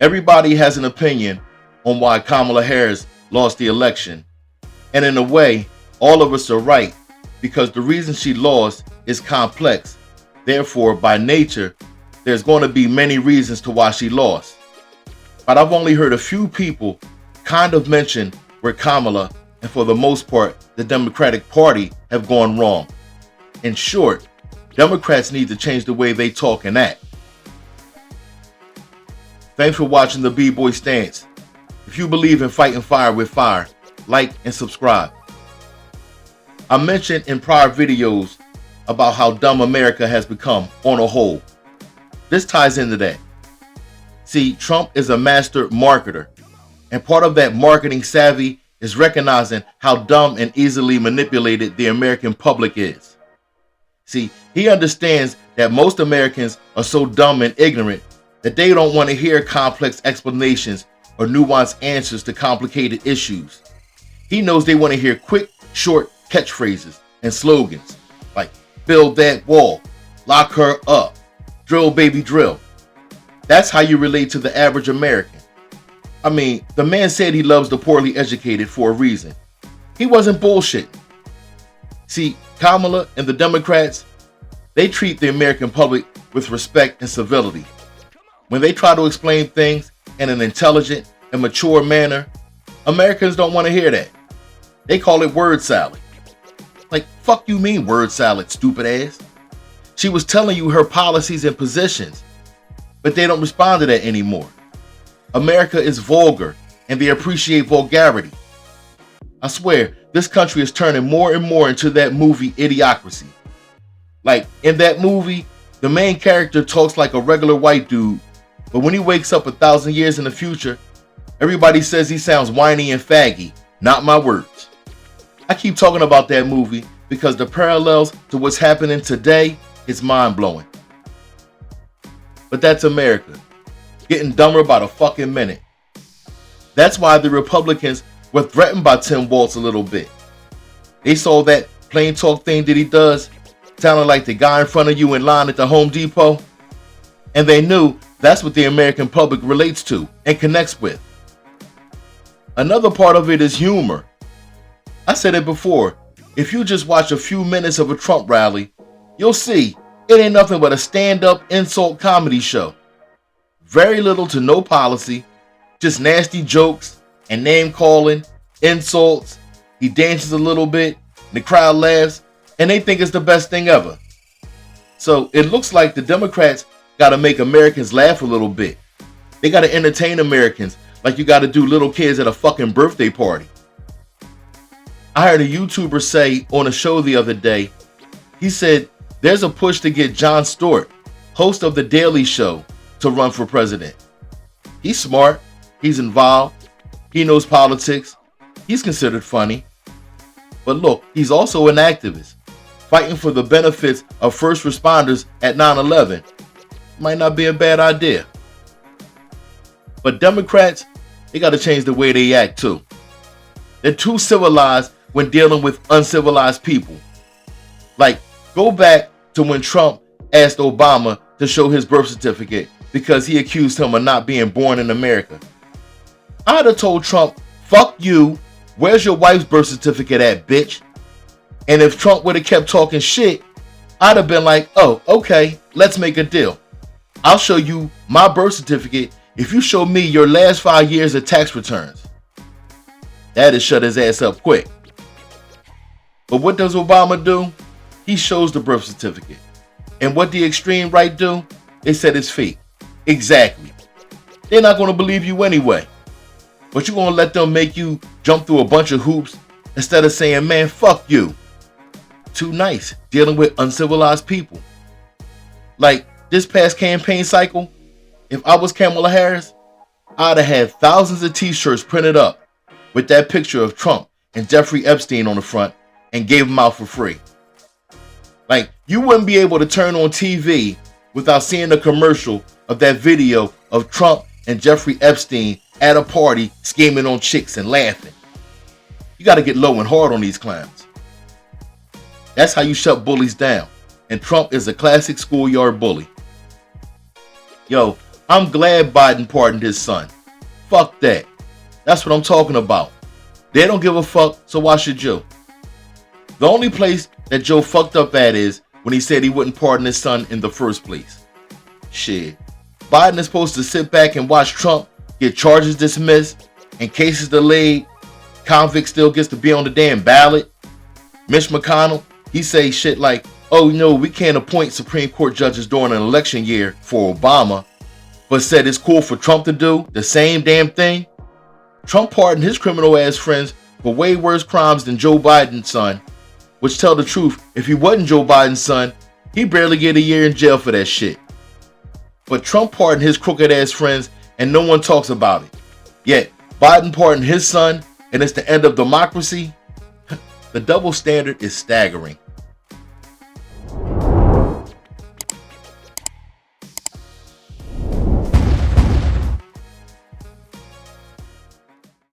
Everybody has an opinion on why Kamala Harris lost the election. And in a way, all of us are right because the reason she lost is complex. Therefore, by nature, there's going to be many reasons to why she lost. But I've only heard a few people kind of mention where Kamala, and for the most part, the Democratic Party have gone wrong. In short, Democrats need to change the way they talk and act. Thanks for watching the B-Boy Stance. If you believe in fighting fire with fire, like and subscribe. I mentioned in prior videos about how dumb America has become on a whole. This ties into that. See, Trump is a master marketer, and part of that marketing savvy is recognizing how dumb and easily manipulated the American public is. See, he understands that most Americans are so dumb and ignorant that they don't want to hear complex explanations or nuanced answers to complicated issues. He knows they want to hear quick, short catchphrases and slogans like build that wall, lock her up, drill baby drill. That's how you relate to the average American. I mean, the man said he loves the poorly educated for a reason. He wasn't bullshitting. See, Kamala and the Democrats, they treat the American public with respect and civility. When they try to explain things in an intelligent and mature manner, Americans don't want to hear that. They call it word salad. Like, fuck you mean word salad, stupid ass? She was telling you her policies and positions, but they don't respond to that anymore. America is vulgar, and they appreciate vulgarity. I swear, this country is turning more and more into that movie Idiocracy. Like, in that movie, the main character talks like a regular white dude, but when he wakes up 1,000 years in the future, everybody says he sounds whiny and faggy. Not my words. I keep talking about that movie because the parallels to what's happening today is mind-blowing. But that's America, getting dumber by the fucking minute. That's why the Republicans were threatened by Tim Walz a little bit. They saw that plain talk thing that he does, sounding like the guy in front of you in line at the Home Depot, and they knew that's what the American public relates to and connects with. Another part of it is humor. I said it before, if you just watch a few minutes of a Trump rally, you'll see it ain't nothing but a stand-up insult comedy show. Very little to no policy, just nasty jokes and name-calling, insults. He dances a little bit, and the crowd laughs, and they think it's the best thing ever. So it looks like the Democrats got to make Americans laugh a little bit. They got to entertain Americans like you got to do little kids at a fucking birthday party. I heard a YouTuber say on a show the other day, he said there's a push to get Jon Stewart, host of The Daily Show, to run for president. He's smart, he's involved, he knows politics, he's considered funny. But look, he's also an activist, fighting for the benefits of first responders at 9/11. Might not be a bad idea. But Democrats, they got to change the way they act too. They're too civilized when dealing with uncivilized people. Like, go back to when Trump asked Obama to show his birth certificate because he accused him of not being born in America. I'd have told Trump, fuck you, where's your wife's birth certificate at, bitch? And if Trump would have kept talking shit, I'd have been like, oh, okay, let's make a deal. I'll show you my birth certificate if you show me your last 5 years of tax returns. That'd shut his ass up quick. But what does Obama do? He shows the birth certificate. And what the extreme right do? They said it's fake. Exactly. They're not going to believe you anyway. But you're going to let them make you jump through a bunch of hoops instead of saying, man, fuck you. Too nice dealing with uncivilized people. Like this past campaign cycle, if I was Kamala Harris, I'd have had thousands of t-shirts printed up with that picture of Trump and Jeffrey Epstein on the front and gave them out for free. Like, you wouldn't be able to turn on TV without seeing a commercial of that video of Trump and Jeffrey Epstein at a party scheming on chicks and laughing. You got to get low and hard on these clowns. That's how you shut bullies down. And Trump is a classic schoolyard bully. Yo, I'm glad Biden pardoned his son. Fuck that. That's what I'm talking about. They don't give a fuck, so why should you? The only place that Joe fucked up at is when he said he wouldn't pardon his son in the first place. Shit. Biden is supposed to sit back and watch Trump get charges dismissed and cases delayed. Convict still gets to be on the damn ballot. Mitch McConnell, he say shit like, oh no, we can't appoint Supreme Court judges during an election year for Obama, but said it's cool for Trump to do the same damn thing. Trump pardoned his criminal ass friends for way worse crimes than Joe Biden's son, which tell the truth, if he wasn't Joe Biden's son, he barely get a year in jail for that shit. But Trump pardoned his crooked ass friends and no one talks about it. Yet, Biden pardoned his son and it's the end of democracy. The double standard is staggering.